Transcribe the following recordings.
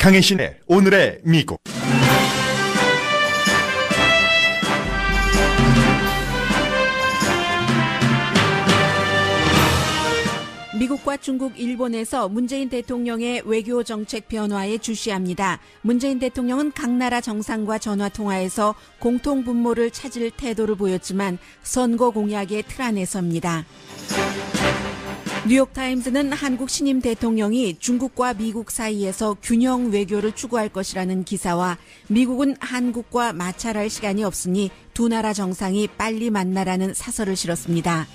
강혜신의 오늘의 미국. 미국과 중국, 일본에서 문재인 대통령의 외교 정책 변화에 주시합니다. 문재인 대통령은 각 나라 정상과 전화통화에서 공통 분모를 찾을 태도를 보였지만 선거 공약의 틀 안에 섭니다. 뉴욕타임즈는 한국 신임 대통령이 중국과 미국 사이에서 균형 외교를 추구할 것이라는 기사와 미국은 한국과 마찰할 시간이 없으니 두 나라 정상이 빨리 만나라는 사설을 실었습니다.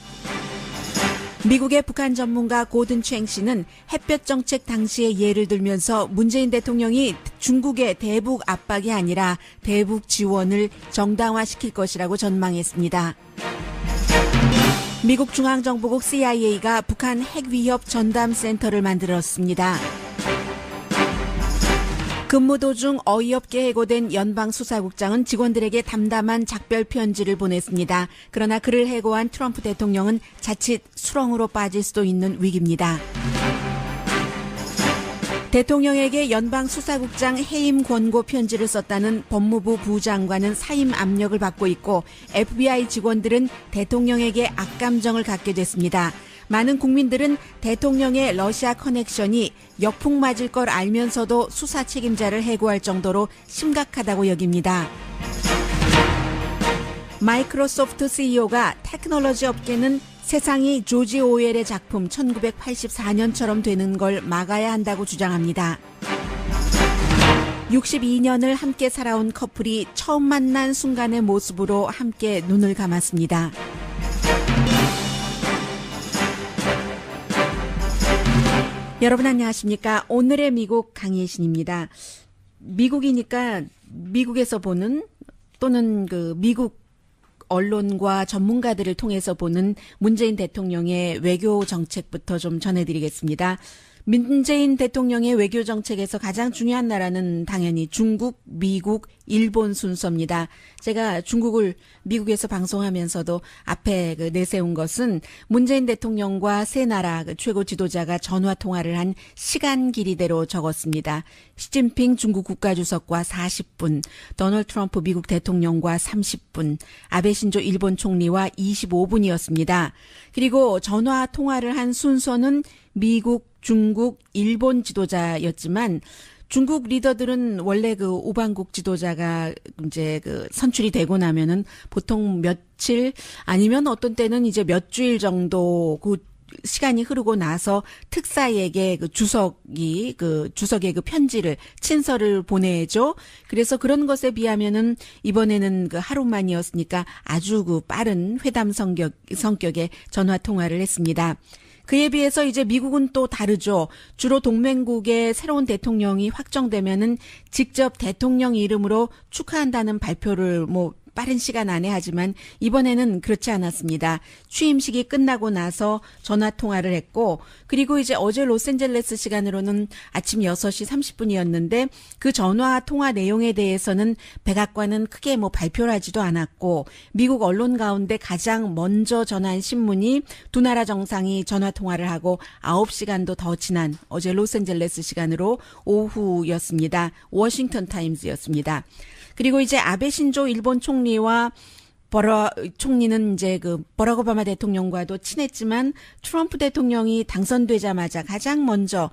미국의 북한 전문가 고든 챙 씨는 햇볕 정책 당시의 예를 들면서 문재인 대통령이 중국의 대북 압박이 아니라 대북 지원을 정당화시킬 것이라고 전망했습니다. 미국 중앙정보국 CIA가 북한 핵위협 전담센터를 만들었습니다. 근무 도중 어이없게 해고된 연방수사국장은 직원들에게 담담한 작별 편지를 보냈습니다. 그러나 그를 해고한 트럼프 대통령은 자칫 수렁으로 빠질 수도 있는 위기입니다. 대통령에게 연방수사국장 해임 권고 편지를 썼다는 법무부 부장관은 사임 압력을 받고 있고 FBI 직원들은 대통령에게 악감정을 갖게 됐습니다. 많은 국민들은 대통령의 러시아 커넥션이 역풍 맞을 걸 알면서도 수사 책임자를 해고할 정도로 심각하다고 여깁니다. 마이크로소프트 CEO가 테크놀로지 업계는 세상이 조지 오웰의 작품 1984년처럼 되는 걸 막아야 한다고 주장합니다. 62년을 함께 살아온 커플이 처음 만난 순간의 모습으로 함께 눈을 감았습니다. 여러분 안녕하십니까? 오늘의 미국 강혜신입니다. 미국이니까 미국에서 보는 또는 미국 언론과 전문가들을 통해서 보는 문재인 대통령의 외교 정책부터 좀 전해드리겠습니다. 문재인 대통령의 외교 정책에서 가장 중요한 나라는 당연히 중국, 미국, 일본 순서입니다. 제가 중국을 미국에서 방송하면서도 앞에 내세운 것은 문재인 대통령과 세 나라 최고 지도자가 전화 통화를 한 시간 길이대로 적었습니다. 시진핑 중국 국가주석과 40분, 도널드 트럼프 미국 대통령과 30분, 아베 신조 일본 총리와 25분이었습니다. 그리고 전화 통화를 한 순서는 미국, 중국, 일본 지도자였지만 중국 리더들은 원래 우방국 지도자가 이제 선출이 되고 나면은 보통 며칠 아니면 어떤 때는 이제 몇 주일 정도 시간이 흐르고 나서 특사에게 주석의 편지를 친서를 보내죠. 그래서 그런 것에 비하면은 이번에는 하루만이었으니까 아주 빠른 회담 성격의 전화 통화를 했습니다. 그에 비해서 이제 미국은 또 다르죠. 주로 동맹국의 새로운 대통령이 확정되면은 직접 대통령 이름으로 축하한다는 발표를 빠른 시간 안에 하지만 이번에는 그렇지 않았습니다. 취임식이 끝나고 나서 전화 통화를 했고 그리고 이제 어제 로스앤젤레스 시간으로는 아침 6시 30분이었는데 그 전화 통화 내용에 대해서는 백악관은 크게 발표를 하지도 않았고 미국 언론 가운데 가장 먼저 전한 신문이 두 나라 정상이 전화 통화를 하고 9시간도 더 지난 어제 로스앤젤레스 시간으로 오후였습니다. 워싱턴 타임즈였습니다. 그리고 이제 아베 신조 일본 총리와 총리는 이제 버락 오바마 대통령과도 친했지만 트럼프 대통령이 당선되자마자 가장 먼저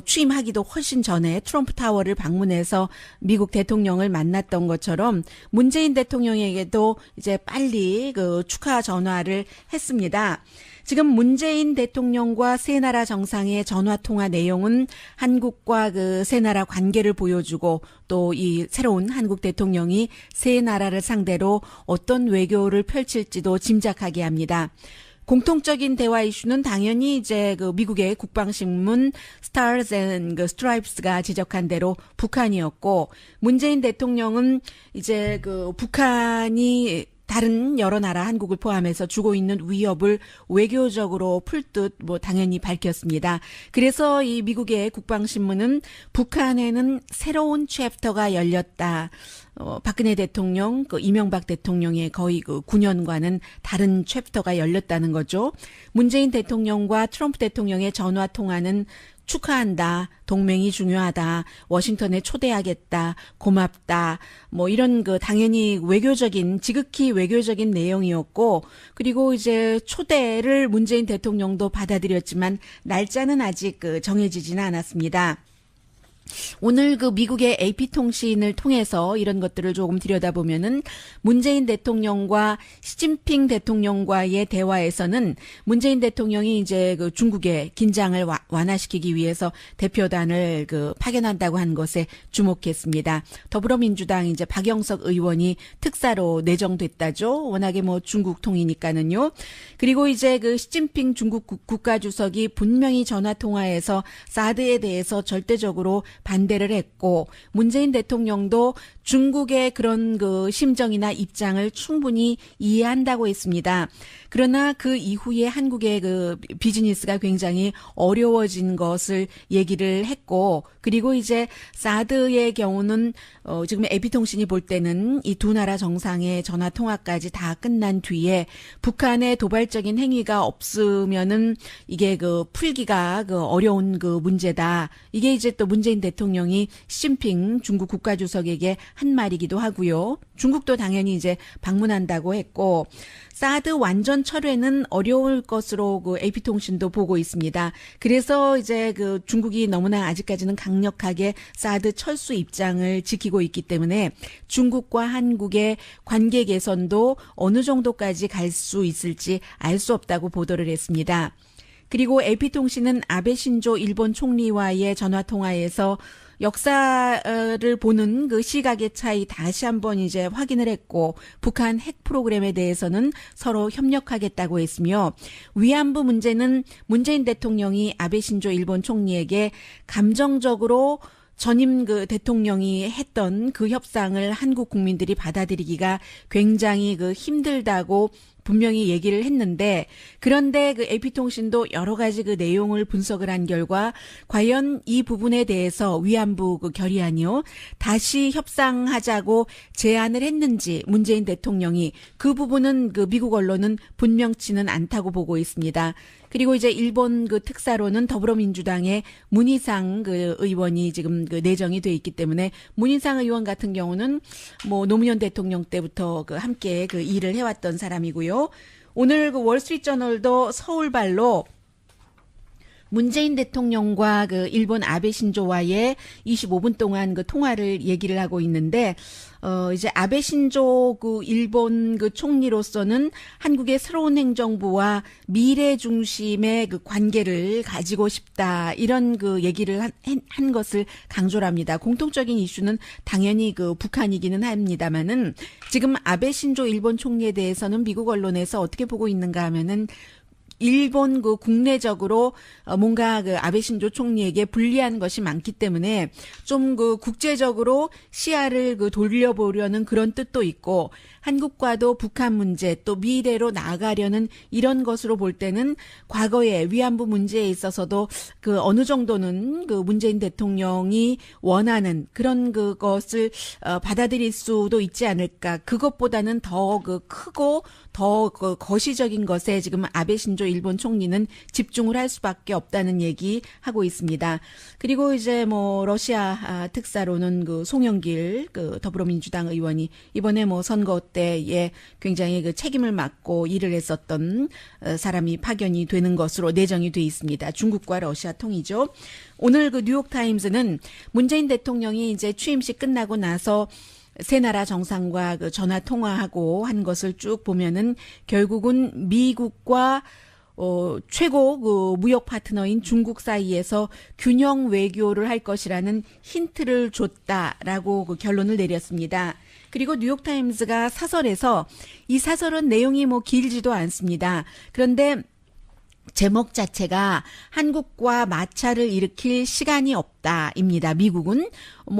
취임하기도 훨씬 전에 트럼프 타워를 방문해서 미국 대통령을 만났던 것처럼 문재인 대통령에게도 이제 빨리 축하 전화를 했습니다. 지금 문재인 대통령과 세 나라 정상의 전화 통화 내용은 한국과 세 나라 관계를 보여주고 또 이 새로운 한국 대통령이 세 나라를 상대로 어떤 외교를 펼칠지도 짐작하게 합니다. 공통적인 대화 이슈는 당연히 이제 미국의 국방신문 스타즈 앤 스트라이프스가 지적한 대로 북한이었고 문재인 대통령은 이제 북한이 다른 여러 나라 한국을 포함해서 주고 있는 위협을 외교적으로 풀 듯 당연히 밝혔습니다. 그래서 이 미국의 국방신문은 북한에는 새로운 챕터가 열렸다. 박근혜 대통령, 이명박 대통령의 거의 9년과는 다른 챕터가 열렸다는 거죠. 문재인 대통령과 트럼프 대통령의 전화 통화는 축하한다. 동맹이 중요하다. 워싱턴에 초대하겠다. 고맙다. 뭐 이런 당연히 지극히 외교적인 내용이었고, 그리고 이제 초대를 문재인 대통령도 받아들였지만 날짜는 아직 정해지지는 않았습니다. 오늘 미국의 AP통신을 통해서 이런 것들을 조금 들여다보면은 문재인 대통령과 시진핑 대통령과의 대화에서는 문재인 대통령이 이제 중국의 긴장을 완화시키기 위해서 대표단을 파견한다고 한 것에 주목했습니다. 더불어민주당 이제 박영석 의원이 특사로 내정됐다죠. 워낙에 중국 통이니까는요. 그리고 이제 시진핑 중국 국가주석이 분명히 전화 통화에서 사드에 대해서 절대적으로 반대를 했고, 문재인 대통령도 중국의 그런 심정이나 입장을 충분히 이해한다고 했습니다. 그러나 그 이후에 한국의 비즈니스가 굉장히 어려워진 것을 얘기를 했고, 그리고 이제 사드의 경우는 지금 AP통신이 볼 때는 이 두 나라 정상의 전화 통화까지 다 끝난 뒤에 북한의 도발적인 행위가 없으면은 이게 풀기가 어려운 문제다. 이게 이제 또 문재인 대통령이 시진핑 중국 국가주석에게 한 말이기도 하고요. 중국도 당연히 이제 방문한다고 했고, 사드 완전 철회는 어려울 것으로 AP통신도 보고 있습니다. 그래서 이제 중국이 너무나 아직까지는 강력하게 사드 철수 입장을 지키고 있기 때문에 중국과 한국의 관계 개선도 어느 정도까지 갈 수 있을지 알 수 없다고 보도를 했습니다. 그리고 AP통신은 아베 신조 일본 총리와의 전화통화에서 역사를 보는 시각의 차이 다시 한번 이제 확인을 했고, 북한 핵 프로그램에 대해서는 서로 협력하겠다고 했으며, 위안부 문제는 문재인 대통령이 아베 신조 일본 총리에게 감정적으로 전임 대통령이 했던 그 협상을 한국 국민들이 받아들이기가 굉장히 힘들다고 분명히 얘기를 했는데, 그런데 AP통신도 여러 가지 내용을 분석을 한 결과 과연 이 부분에 대해서 위안부 결의안이요, 다시 협상하자고 제안을 했는지 문재인 대통령이, 그 부분은 미국 언론은 분명치는 않다고 보고 있습니다. 그리고 이제 일본 특사로는 더불어민주당의 문희상 의원이 지금 내정이 돼 있기 때문에, 문희상 의원 같은 경우는 노무현 대통령 때부터 함께 일을 해왔던 사람이고요. 오늘 월스트리트저널도 서울발로 문재인 대통령과 일본 아베 신조와의 25분 동안 통화를 얘기를 하고 있는데, 이제 아베 신조 일본 총리로서는 한국의 새로운 행정부와 미래 중심의 관계를 가지고 싶다, 이런 얘기를 한 것을 강조를 합니다. 공통적인 이슈는 당연히 북한이기는 합니다만은, 지금 아베 신조 일본 총리에 대해서는 미국 언론에서 어떻게 보고 있는가 하면은, 일본 국내적으로 뭔가 아베 신조 총리에게 불리한 것이 많기 때문에 좀 국제적으로 시야를 돌려보려는 그런 뜻도 있고, 한국과도 북한 문제 또 미래로 나아가려는 이런 것으로 볼 때는 과거에 위안부 문제에 있어서도 어느 정도는 문재인 대통령이 원하는 그런 것을 받아들일 수도 있지 않을까. 그것보다는 더 크고 더 거시적인 것에 지금 아베 신조 일본 총리는 집중을 할 수밖에 없다는 얘기 하고 있습니다. 그리고 이제 러시아 특사로는 송영길 더불어민주당 의원이 이번에 선거 때에 굉장히 책임을 맡고 일을 했었던 사람이 파견이 되는 것으로 내정이 돼 있습니다. 중국과 러시아 통이죠. 오늘 뉴욕타임즈는 문재인 대통령이 이제 취임식 끝나고 나서 세 나라 정상과 전화 통화하고 한 것을 쭉 보면은 결국은 미국과 최고 무역 파트너인 중국 사이에서 균형 외교를 할 것이라는 힌트를 줬다라고 결론을 내렸습니다. 그리고 뉴욕타임스가 사설에서, 이 사설은 내용이 길지도 않습니다. 그런데 제목 자체가 한국과 마찰을 일으킬 시간이 없다입니다. 미국은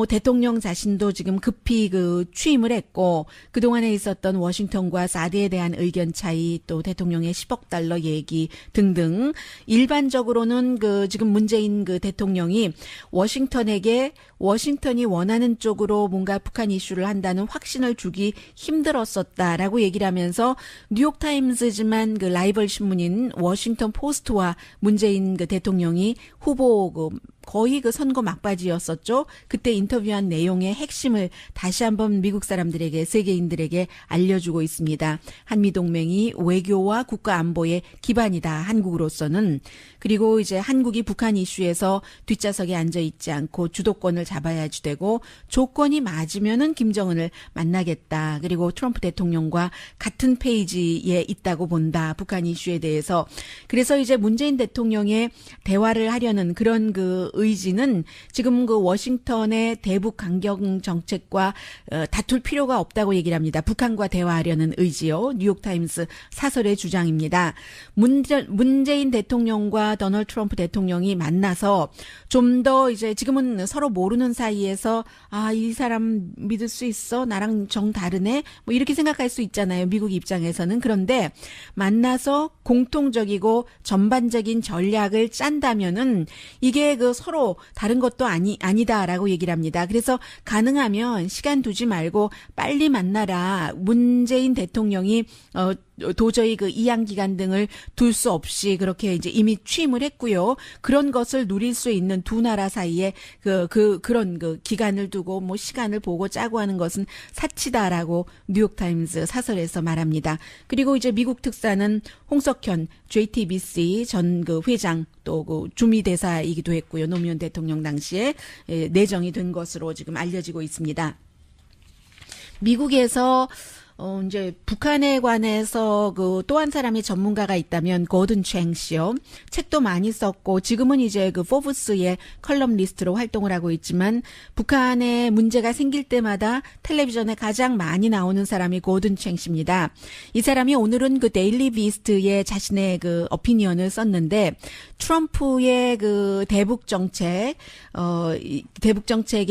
대통령 자신도 지금 급히 취임을 했고, 그동안에 있었던 워싱턴과 사드에 대한 의견 차이, 또 대통령의 10억 달러 얘기 등등, 일반적으로는 지금 문재인 대통령이 워싱턴이 원하는 쪽으로 뭔가 북한 이슈를 한다는 확신을 주기 힘들었었다라고 얘기를 하면서, 뉴욕타임스지만 라이벌 신문인 워싱턴 워싱턴 포스트와 문재인 그 대통령이 후보 거의 그 선거 막바지였었죠. 그때 인터뷰한 내용의 핵심을 다시 한번 미국 사람들에게, 세계인들에게 알려주고 있습니다. 한미동맹이 외교와 국가 안보의 기반이다, 한국으로서는. 그리고 이제 한국이 북한 이슈에서 뒷좌석에 앉아 있지 않고 주도권을 잡아야지 되고, 조건이 맞으면은 김정은을 만나겠다. 그리고 트럼프 대통령과 같은 페이지에 있다고 본다, 북한 이슈에 대해서. 그래서 이제 문재인 대통령의 대화를 하려는 그런 그 의지는 지금 그 워싱턴의 대북 강경 정책과 다툴 필요가 없다고 얘기를 합니다. 북한과 대화하려는 의지요. 뉴욕타임스 사설의 주장입니다. 문재인 대통령과 도널드 트럼프 대통령이 만나서 좀 더 이제 지금은 서로 모르는 사이에서 이 사람 믿을 수 있어? 나랑 정 다르네? 뭐 이렇게 생각할 수 있잖아요. 미국 입장에서는. 그런데 만나서 공통적이고 전반적인 전략을 짠다면은 이게 그 서로 다른 것도 아니다라고 얘기를 합니다. 그래서 가능하면 시간 두지 말고 빨리 만나라. 문재인 대통령이 도저히 그 이양기간 등을 둘 수 없이 그렇게 이제 이미 취임을 했고요. 그런 것을 누릴 수 있는 두 나라 사이에 그런 기간을 두고 뭐 시간을 보고 짜고 하는 것은 사치다라고 뉴욕타임스 사설에서 말합니다. 그리고 이제 미국 특사는 홍석현 JTBC 전 그 회장 또 그 주미대사이기도 했고요. 노무현 대통령 당시에 내정이 된 것으로 지금 알려지고 있습니다. 미국에서 이제 북한에 관해서 그 또 한 사람이 전문가가 있다면 고든 챙 씨요. 책도 많이 썼고 지금은 이제 그 포브스의 컬럼리스트로 활동을 하고 있지만 북한에 문제가 생길 때마다 텔레비전에 가장 많이 나오는 사람이 고든 챙 씨입니다. 이 사람이 오늘은 그 데일리 비스트에 자신의 그 어피니언을 썼는데 트럼프의 그 대북 정책에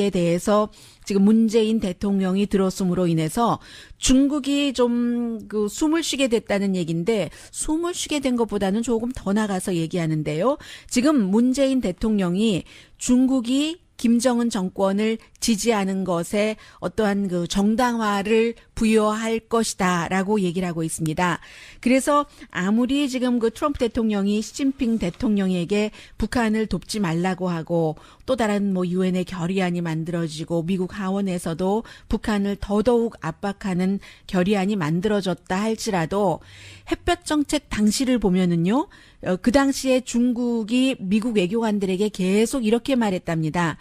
대해서 지금 문재인 대통령이 들어섬으로 인해서 중국이 좀 그 숨을 쉬게 됐다는 얘기인데 숨을 쉬게 된 것보다는 조금 더 나가서 얘기하는데요. 지금 문재인 대통령이 중국이 김정은 정권을 지지하는 것에 어떠한 그 정당화를 부여할 것이다라고 얘기를 하고 있습니다. 그래서 아무리 지금 그 트럼프 대통령이 시진핑 대통령에게 북한을 돕지 말라고 하고 또 다른 뭐 유엔의 결의안이 만들어지고 미국 하원에서도 북한을 더더욱 압박하는 결의안이 만들어졌다 할지라도 햇볕 정책 당시를 보면은요. 그 당시에 중국이 미국 외교관들에게 계속 이렇게 말했답니다.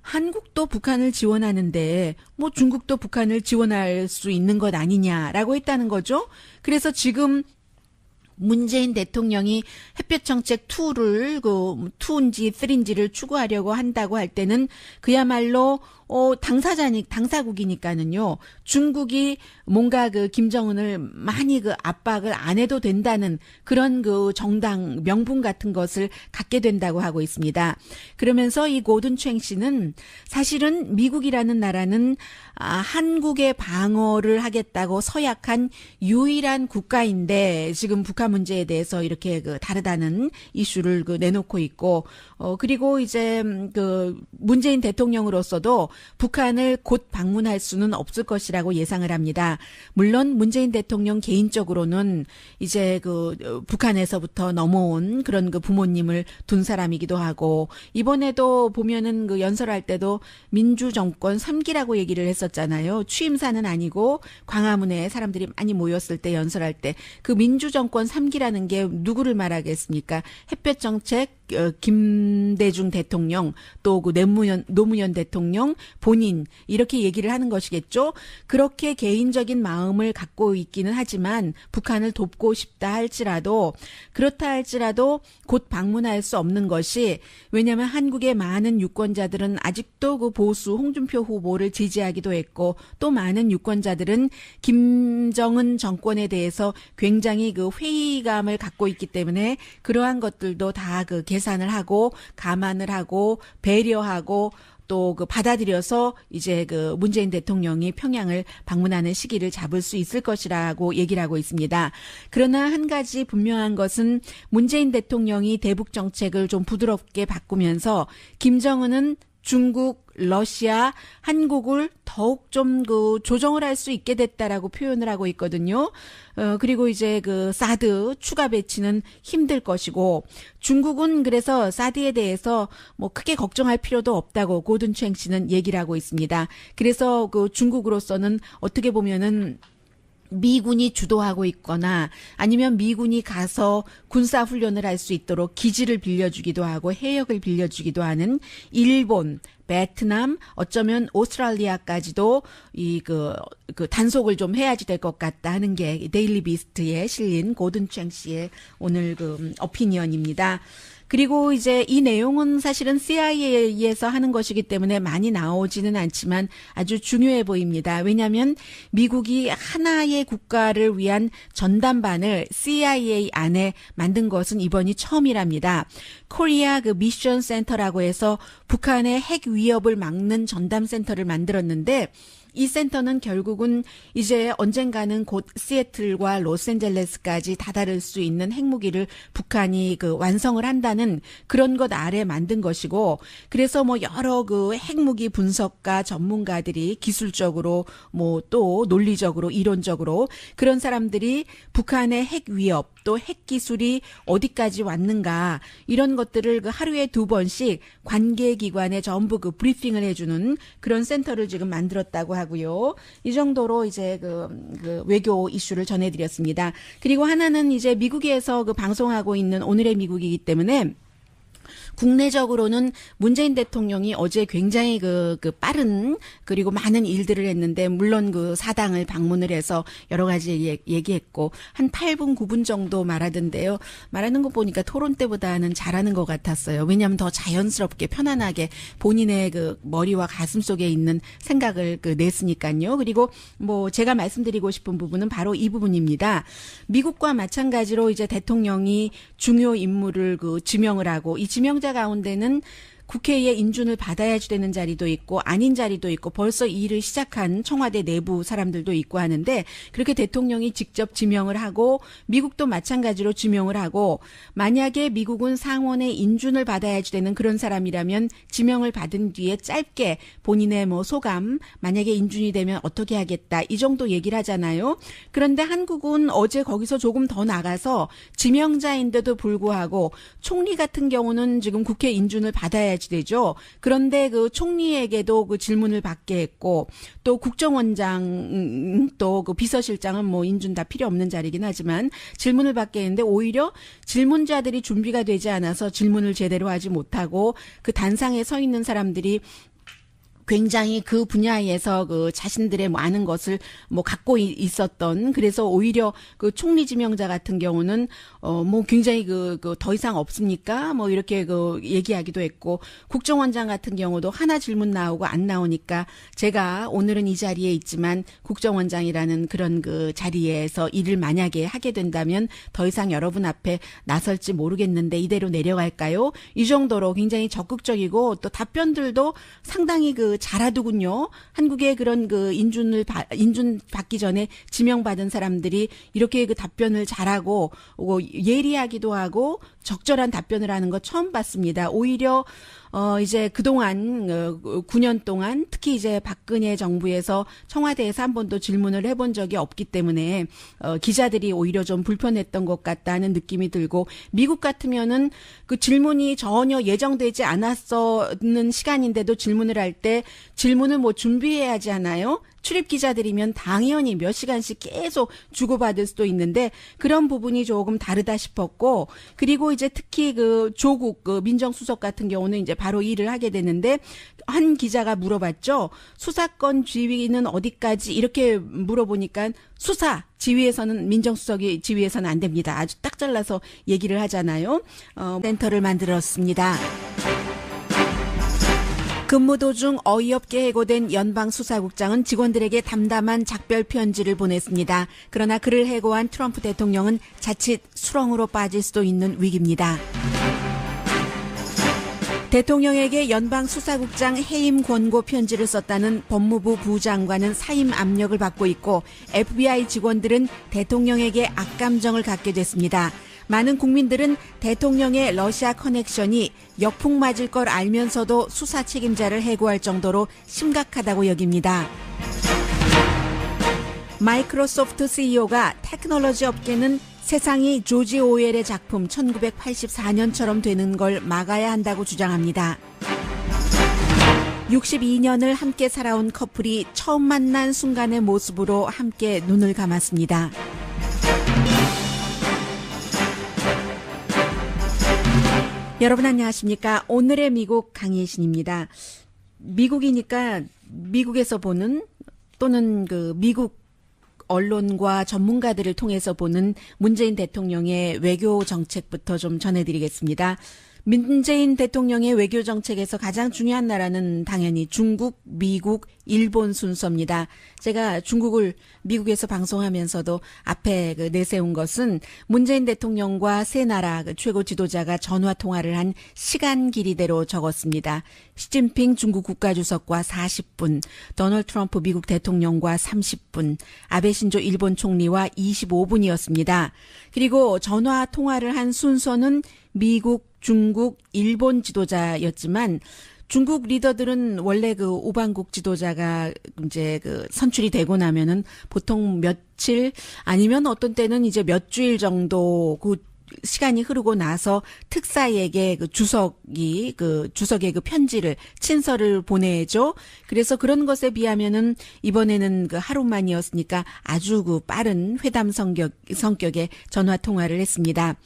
한국도 북한을 지원하는데 뭐 중국도 북한을 지원할 수 있는 것 아니냐라고 했다는 거죠. 그래서 지금 문재인 대통령이 햇볕 정책 2를 2인지 3인지를 추구하려고 한다고 할 때는 그야말로 당사국이니까는요. 중국이 뭔가 그 김정은을 많이 그 압박을 안 해도 된다는 그런 그 정당 명분 같은 것을 갖게 된다고 하고 있습니다. 그러면서 이 고든 챙 씨는 사실은 미국이라는 나라는 한국의 방어를 하겠다고 서약한 유일한 국가인데 지금 북한 문제에 대해서 이렇게 그 다르다는 이슈를 내놓고 있고 그리고 이제 그 문재인 대통령으로서도 북한을 곧 방문할 수는 없을 것이라고 예상을 합니다. 물론 문재인 대통령 개인적으로는 이제 그 북한에서부터 넘어온 그런 그 부모님을 둔 사람이기도 하고 이번에도 보면은 그 연설할 때도 민주정권 3기라고 얘기를 했었잖아요. 취임사는 아니고 광화문에 사람들이 많이 모였을 때 연설할 때 그 민주정권 3기라는 게 누구를 말하겠습니까? 햇볕 정책 김대중 대통령 또 그 노무현 대통령 본인 이렇게 얘기를 하는 것이겠죠. 그렇게 개인적인 마음을 갖고 있기는 하지만 북한을 돕고 싶다 할지라도 그렇다 할지라도 곧 방문할 수 없는 것이 왜냐하면 한국의 많은 유권자들은 아직도 그 보수 홍준표 후보를 지지하기도 했고 또 많은 유권자들은 김정은 정권에 대해서 굉장히 그 회의감을 갖고 있기 때문에 그러한 것들도 다 그 계산을 하고 감안을 하고 배려하고 또 그 받아들여서 이제 그 문재인 대통령이 평양을 방문하는 시기를 잡을 수 있을 것이라고 얘기를 하고 있습니다. 그러나 한 가지 분명한 것은 문재인 대통령이 대북 정책을 좀 부드럽게 바꾸면서 김정은은 중국, 러시아, 한국을 더욱 좀 조정을 할 수 있게 됐다라고 표현을 하고 있거든요. 그리고 이제 사드 추가 배치는 힘들 것이고, 중국은 그래서 사드에 대해서 뭐 크게 걱정할 필요도 없다고 고든챈 씨는 얘기를 하고 있습니다. 그래서 중국으로서는 어떻게 보면은 미군이 주도하고 있거나 아니면 미군이 가서 군사 훈련을 할 수 있도록 기지를 빌려주기도 하고 해역을 빌려주기도 하는 일본, 베트남, 어쩌면 오스트랄리아까지도 단속을 좀 해야지 될 것 같다 하는 게 데일리 비스트에 실린 고든챈 씨의 오늘 어피니언입니다. 그리고 이제 이 내용은 사실은 CIA에서 하는 것이기 때문에 많이 나오지는 않지만 아주 중요해 보입니다. 왜냐하면 미국이 하나의 국가를 위한 전담반을 CIA 안에 만든 것은 이번이 처음이랍니다. 코리아 미션 센터라고 해서 북한의 핵 위협을 막는 전담 센터를 만들었는데, 이 센터는 결국은 이제 언젠가는 곧 시애틀과 로스앤젤레스까지 다다를 수 있는 핵무기를 북한이 완성을 한다는 그런 것 아래 만든 것이고, 그래서 뭐 여러 핵무기 분석가 전문가들이 기술적으로 뭐 또 논리적으로 이론적으로 그런 사람들이 북한의 핵 위협 또 핵 기술이 어디까지 왔는가 이런 것들을 하루에 2번씩 관계기관에 전부 브리핑을 해주는 그런 센터를 지금 만들었다고 하고요. 이 정도로 이제 외교 이슈를 전해드렸습니다. 그리고 하나는 이제 미국에서 방송하고 있는 오늘의 미국이기 때문에 국내적으로는 문재인 대통령이 어제 굉장히 빠른 그리고 많은 일들을 했는데, 물론 사당을 방문을 해서 여러 가지 얘기했고 한 8분 9분 정도 말하던데요. 말하는 거 보니까 토론 때보다는 잘하는 것 같았어요. 왜냐하면 더 자연스럽게 편안하게 본인의 머리와 가슴 속에 있는 생각을 냈으니까요. 그리고 뭐 제가 말씀드리고 싶은 부분은 바로 이 부분입니다. 미국과 마찬가지로 이제 대통령이 중요 인물을 지명을 하고, 이 지명자 가운데는 국회의 인준을 받아야 되는 자리도 있고 아닌 자리도 있고 벌써 이 일을 시작한 청와대 내부 사람들도 있고 하는데, 그렇게 대통령이 직접 지명을 하고 미국도 마찬가지로 지명을 하고, 만약에 미국은 상원의 인준을 받아야 되는 그런 사람이라면 지명을 받은 뒤에 짧게 본인의 뭐 소감, 만약에 인준이 되면 어떻게 하겠다 이 정도 얘기를 하잖아요. 그런데 한국은 어제 거기서 조금 더 나가서 지명자인데도 불구하고 총리 같은 경우는 지금 국회 인준을 받아야 되죠. 그런데 총리에게도 질문을 받게 했고, 또 국정원장 또 비서실장은 뭐 인준 다 필요 없는 자리긴 하지만 질문을 받게 했는데, 오히려 질문자들이 준비가 되지 않아서 질문을 제대로 하지 못하고 단상에 서 있는 사람들이 굉장히 그 분야에서 자신들의 뭐 아는 것을 뭐 갖고 있었던, 그래서 오히려 총리 지명자 같은 경우는 뭐 굉장히 더 이상 없습니까? 뭐 이렇게 얘기하기도 했고, 국정원장 같은 경우도 하나 질문 나오고 안 나오니까 제가 오늘은 이 자리에 있지만 국정원장이라는 그런 자리에서 일을 만약에 하게 된다면 더 이상 여러분 앞에 나설지 모르겠는데 이대로 내려갈까요? 이 정도로 굉장히 적극적이고, 또 답변들도 상당히 잘하더군요. 한국의 그런 인준 받기 전에 지명받은 사람들이 이렇게 답변을 잘하고 예리하기도 하고 적절한 답변을 하는 거 처음 봤습니다. 오히려 이제 그동안 9년 동안 특히 이제 박근혜 정부에서 청와대에서 한 번도 질문을 해본 적이 없기 때문에 기자들이 오히려 좀 불편했던 것 같다는 느낌이 들고, 미국 같으면은 질문이 전혀 예정되지 않았었는 시간인데도 질문을 할 때 질문을 뭐 준비해야 하지 않아요? 출입 기자들이면 당연히 몇 시간씩 계속 주고받을 수도 있는데 그런 부분이 조금 다르다 싶었고, 그리고 이제 특히 조국 민정수석 같은 경우는 이제 바로 일을 하게 되는데, 한 기자가 물어봤죠. 수사권 지위는 어디까지, 이렇게 물어보니까 수사 지위에서는, 민정수석이 지위에서는 안 됩니다. 아주 딱 잘라서 얘기를 하잖아요. 센터를 만들었습니다. 근무 도중 어이없게 해고된 연방수사국장은 직원들에게 담담한 작별 편지를 보냈습니다. 그러나 그를 해고한 트럼프 대통령은 자칫 수렁으로 빠질 수도 있는 위기입니다. 대통령에게 연방수사국장 해임 권고 편지를 썼다는 법무부 부장관은 사임 압력을 받고 있고, FBI 직원들은 대통령에게 악감정을 갖게 됐습니다. 많은 국민들은 대통령의 러시아 커넥션이 역풍 맞을 걸 알면서도 수사 책임자를 해고할 정도로 심각하다고 여깁니다. 마이크로소프트 CEO가 테크놀로지 업계는 세상이 조지 오웰의 작품 1984년처럼 되는 걸 막아야 한다고 주장합니다. 62년을 함께 살아온 커플이 처음 만난 순간의 모습으로 함께 눈을 감았습니다. 여러분 안녕하십니까? 오늘의 미국 강예신입니다. 미국이니까 미국에서 보는 또는 미국 언론과 전문가들을 통해서 보는 문재인 대통령의 외교 정책부터 좀 전해드리겠습니다. 문재인 대통령의 외교 정책에서 가장 중요한 나라는 당연히 중국, 미국, 일본 순서입니다. 제가 중국을 미국에서 방송하면서도 앞에 내세운 것은 문재인 대통령과 세 나라 최고 지도자가 전화 통화를 한 시간 길이대로 적었습니다. 시진핑 중국 국가주석과 40분, 도널드 트럼프 미국 대통령과 30분, 아베 신조 일본 총리와 25분이었습니다. 그리고 전화 통화를 한 순서는 미국, 중국, 일본 지도자였지만 중국 리더들은 원래 오방국 지도자가 이제 선출이 되고 나면은 보통 며칠 아니면 어떤 때는 이제 몇 주일 정도 시간이 흐르고 나서 특사에게 주석의 편지를 친서를 보내죠. 그래서 그런 것에 비하면은 이번에는 하루만이었으니까 아주 빠른 회담 성격의 전화 통화를 했습니다.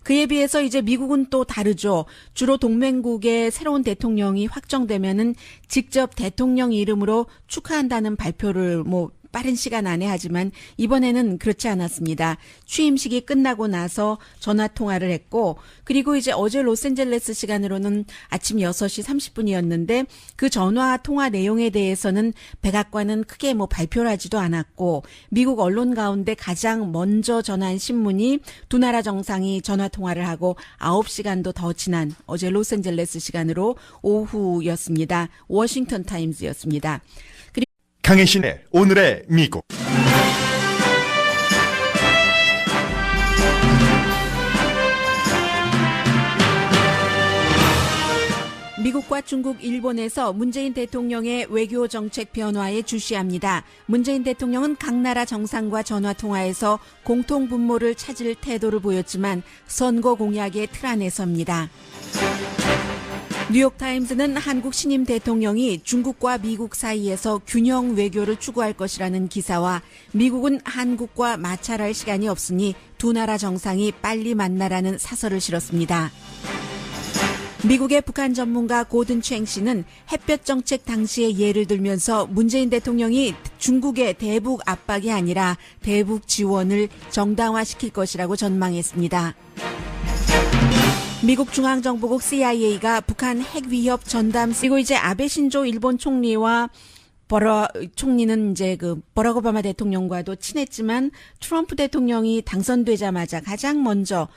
그에 비해서 이제 미국은 또 다르죠. 주로 동맹국의 새로운 대통령이 확정되면은 직접 대통령 이름으로 축하한다는 발표를 빠른 시간 안에 하지만 이번에는 그렇지 않았습니다. 취임식이 끝나고 나서 전화 통화를 했고 그리고 이제 어제 로스앤젤레스 시간으로는 아침 6시 30분이었는데 그 전화 통화 내용에 대해서는 백악관은 크게 발표를 하지도 않았고 미국 언론 가운데 가장 먼저 전한 신문이 두 나라 정상이 전화 통화를 하고 9시간도 더 지난 어제 로스앤젤레스 시간으로 오후였습니다. 워싱턴 타임즈였습니다. 강혜신의 오늘의 미국. 미국과 중국, 일본에서 문재인 대통령의 외교 정책 변화에 주시합니다. 문재인 대통령은 각 나라 정상과 전화 통화에서 공통 분모를 찾을 태도를 보였지만 선거 공약의 틀 안에 섭니다. 뉴욕타임즈는 한국 신임 대통령이 중국과 미국 사이에서 균형 외교를 추구할 것이라는 기사와 미국은 한국과 마찰할 시간이 없으니 두 나라 정상이 빨리 만나라는 사설을 실었습니다. 미국의 북한 전문가 고든 챙 씨는 햇볕 정책 당시의 예를 들면서 문재인 대통령이 중국의 대북 압박이 아니라 대북 지원을 정당화시킬 것이라고 전망했습니다. 미국 중앙정보국 CIA가 북한 핵 위협 전담 그리고 이제 아베 신조 일본 총리와 총리는 이제 버락 오바마 대통령과도 친했지만 트럼프 대통령이 당선되자마자 가장 먼저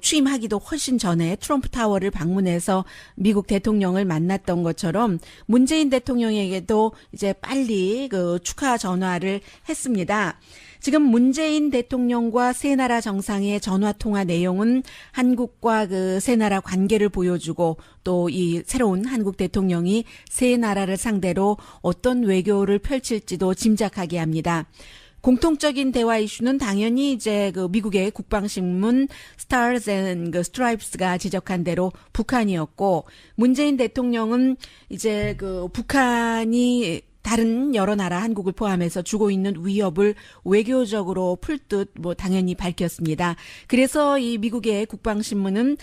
취임하기도 훨씬 전에 트럼프 타워를 방문해서 미국 대통령을 만났던 것처럼 문재인 대통령에게도 이제 빨리 축하 전화를 했습니다. 지금 문재인 대통령과 세 나라 정상의 전화 통화 내용은 한국과 세 나라 관계를 보여주고 또 이 새로운 한국 대통령이 세 나라를 상대로 어떤 외교를 펼칠지도 짐작하게 합니다. 공통적인 대화 이슈는 당연히 이제 미국의 국방신문 Stars and Stripes가 지적한 대로 북한이었고 문재인 대통령은 이제 북한이 다른 여러 나라 한국을 포함해서 주고 있는 위협을 외교적으로 풀 듯 당연히 밝혔습니다. 그래서 이 미국의 국방신문은